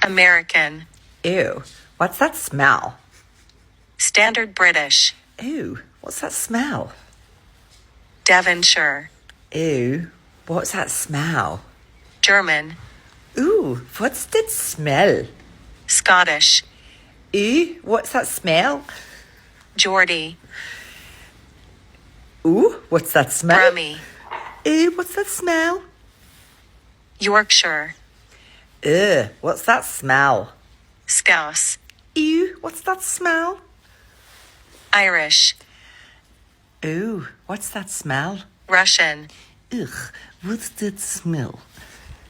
American. Ew, what's that smell? Standard British. Ew, what's that smell? Devonshire. Ew, what's that smell? German. Ooh, what's that smell? Scottish. Ew, what's that smell? Geordie. Ooh, what's that smell? Brummie. Ew, what's that smell? Yorkshire. Ugh, what's that smell? Scouse. Ew, what's that smell? Irish. Ooh, what's that smell? Russian. Ugh, what's that smell?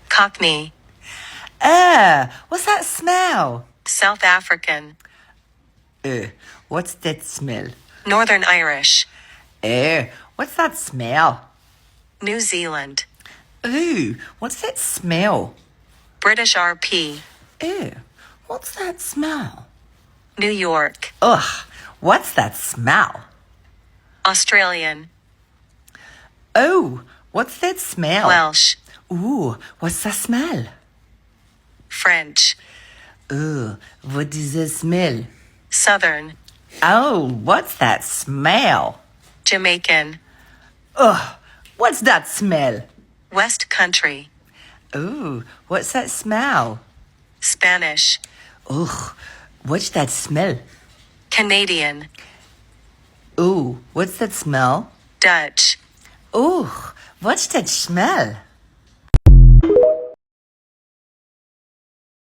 Cockney. What's that smell? South African. What's that smell? Northern Irish. What's that smell? New Zealand. Ooh, what's that smell? British RP. What's that smell? New York. Ugh, what's that smell? Australian. Oh, what's that smell? Welsh. Ooh, what's that smell? French. Ooh, what does that smell? Southern. Oh, what's that smell? Jamaican. Ugh, what's that smell? West Country. Ooh, what's that smell? Spanish. Ugh, what's that smell? Canadian. Ooh, what's that smell? Dutch. Ooh, what's that smell?